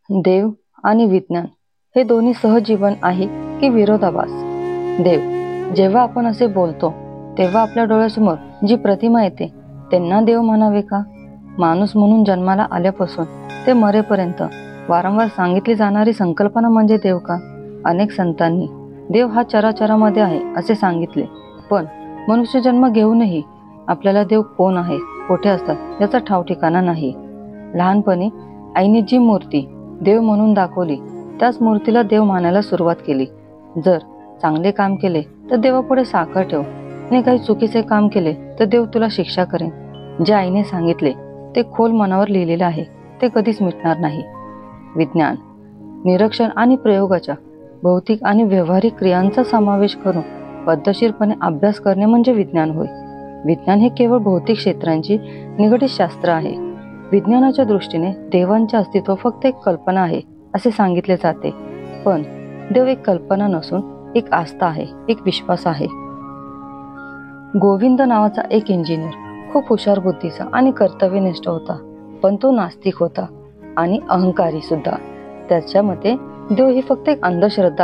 देव आणि विज्ञान हे दोन्ही सहजीवन आहे की विरोधाभास? देव, जेव्हा आपण असे बोलतो तेव्हा आपल्या डोळ्यासमोर जी प्रतिमा येते त्यांना देव म्हणावे का? माणूस म्हणून जन्माला आल्यापासून ते मरेपर्यंत वारंवार सांगितली जाणारी संकल्पना म्हणजे देव का? अनेक संतांनी देव हा चराचरामध्ये आहे असे सांगितले, पण मनुष्य जन्म घेऊनही आपल्याला देव कोण आहे, कुठे असतात याचा ठाव ठिकाणा नाही. लहानपणी आईने जी मूर्ती देव म्हणून दाखवली त्याच मूर्तीला देव मानायला सुरुवात केली. जर चांगले काम केले तर देवापुढे साखर ठेव आणि काही चुकीचे काम केले तर देव तुला शिक्षा करेन. जे आईने सांगितले ते खोल मनावर लिहिलेले आहे, ते कधीच मिटणार नाही. विज्ञान, निरीक्षण आणि प्रयोगाच्या भौतिक आणि व्यावहारिक क्रियांचा समावेश करून पद्धतशीरपणे अभ्यास करणे म्हणजे विज्ञान होय. विज्ञान हे केवळ भौतिक क्षेत्रांची निगडीत शास्त्र आहे. विज्ञानाच्या दृष्टीने देवांचे अस्तित्व फक्त एक कल्पना आहे असे सांगितले जाते, पण देव एक कल्पना नसून एक आस्था आहे, एक विश्वास आहे. गोविंद नावाचा एक इंजिनियर खूप हुशार बुद्धीचा आणि कर्तव्यनिष्ठ होता, पण तो नास्तिक होता आणि अहंकारी सुद्धा. त्याच्या मते देव ही फक्त एक अंधश्रद्धा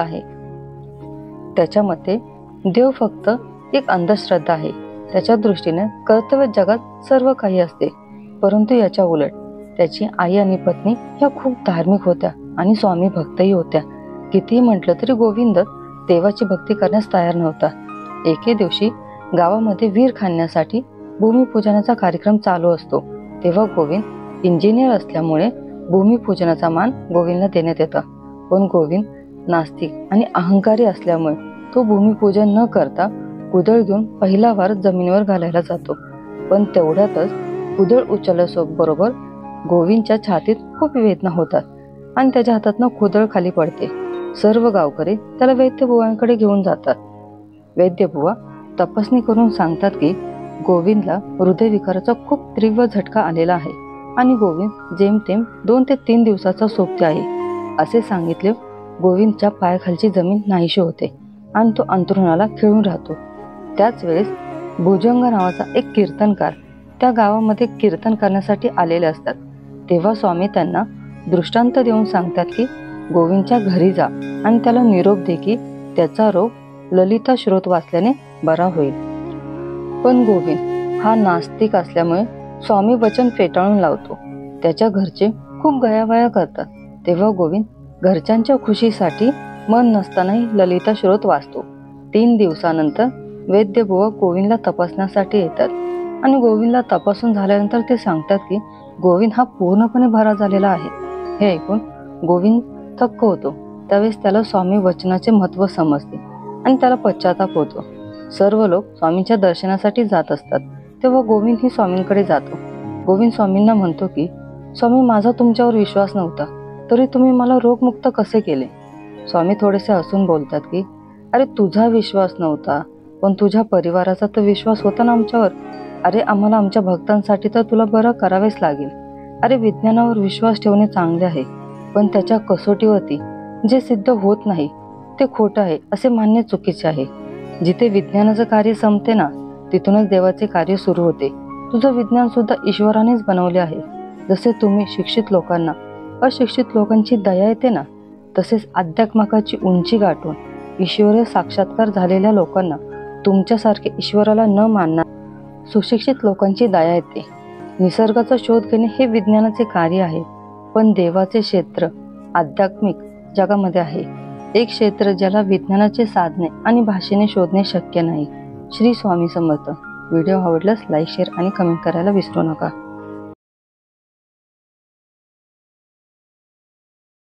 आहे. त्याच्या दृष्टीने कर्तव्य जगात सर्व काही असते. परंतु याच्या उलट त्याची आई आणि पत्नी ह्या खूप धार्मिक होत्या आणि स्वामी भक्तही होत्या. कितीही म्हटलं तरी गोविंद देवाची भक्ती करण्यास तयार नव्हता. एके दिवशी गावामध्ये वीर खाण्यासाठी भूमिपूजनाचा कार्यक्रम चालू असतो. तेव्हा गोविंद इंजिनियर असल्यामुळे भूमिपूजनाचा मान गोविंदला देण्यात येतो. पण गोविंद नास्तिक आणि अहंकारी असल्यामुळे तो भूमिपूजन न करता कुदळ घेऊन पहिला वार जमिनीवर घालायला जातो. पण तेवढ्यातच कुदळ उचलल्याबरोबर गोविंदच्या छातीत खूप वेदना होतात आणि त्याच्या हातातनं कुदळ खाली पडते. सर्व गावकरी त्याला वैद्यबुवांकडे घेऊन जातात. वैद्यबुवा तपासणी करून सांगतात की गोविंदला हृदयविकाराचा खूप तीव्र झटका आलेला आहे आणि गोविंद जेमतेम 2 ते 3 दिवसाचा सोबती आहे. असे सांगितले गोविंदच्या पायाखालची जमीन नाहीशी होते आणि तो अंथरुणाला खिळून राहतो. त्याच वेळेस भुजंग नावाचा एक कीर्तनकार त्या गावामध्ये कीर्तन करण्यासाठी आलेले असतात. तेव्हा स्वामी त्यांना दृष्टांत देऊन सांगतात की गोविंदच्या घरी जा आणि त्याला निरोप दे की त्याचा रोग ललिता श्रोत वाचल्याने बरा होईल. पण गोविंद हा नास्तिक असल्यामुळे स्वामी वचन फेटाळून लावतो. त्याच्या घरचे खूप गयावया करतात. तेव्हा गोविंद घरच्यांच्या खुशीसाठी मन नसतानाही ललिता श्रोत वाचतो. 3 दिवसानंतर वैद्यबुवा गोविंदला तपासण्यासाठी येतात आणि गोविंदला तपासून झाल्यानंतर ते सांगतात की गोविंद हा पूर्णपणे बरा झालेला आहे. हे ऐकून गोविंद थक्क होतो. त्यावेळेस त्याला स्वामी वचनाचे महत्त्व समजते आणि त्याला पश्चाताप होतो. सर्व लोक स्वामींच्या दर्शनासाठी जात असतात. तेव्हा गोविंदही स्वामींकडे जातो. गोविंद स्वामींना म्हणतो की स्वामी, माझा तुमच्यावर विश्वास नव्हता, तरी तुम्ही मला रोगमुक्त कसे केले? स्वामी थोडेसे हसून बोलतात की अरे, तुझा विश्वास नव्हता, पण तुझ्या परिवाराचा तर विश्वास होता ना आमच्यावर. अरे, आम्हाला आमच्या भक्तांसाठी तर तुला बरं करावेच लागेल. अरे, विज्ञानावर विश्वास ठेवणे चांगले आहे, पण त्याच्या कसोटीवरती जे सिद्ध होत नाही ते खोटं आहे असे मानणे चुकीचे आहे. जिथे विज्ञानाचं कार्य संपते ना, तिथूनच देवाचे कार्य सुरू होते. तुझं विज्ञान सुद्धा ईश्वरानेच बनवले आहे. जसे तुम्ही शिक्षित लोकांना अशिक्षित लोकांची दया येते ना, तसेच अध्यात्माची उंची गाठून ईश्वरीय साक्षात्कार झालेल्या लोकांना तुमच्यासारखे ईश्वराला न मानणाऱ्या सुशिक्षित लोकांची दया येते. निसर्गाचा शोध घेणे हे विज्ञानाचे कार्य आहे, पण देवाचे क्षेत्र आध्यात्मिक जगामध्ये आहे. एक क्षेत्र ज्याला विज्ञानाचे साधने आणि भाषेने शोधणे शक्य नाही. श्री स्वामी समर्थ. व्हिडिओ आवडल्यास लाईक, शेअर आणि कमेंट करायला विसरू नका.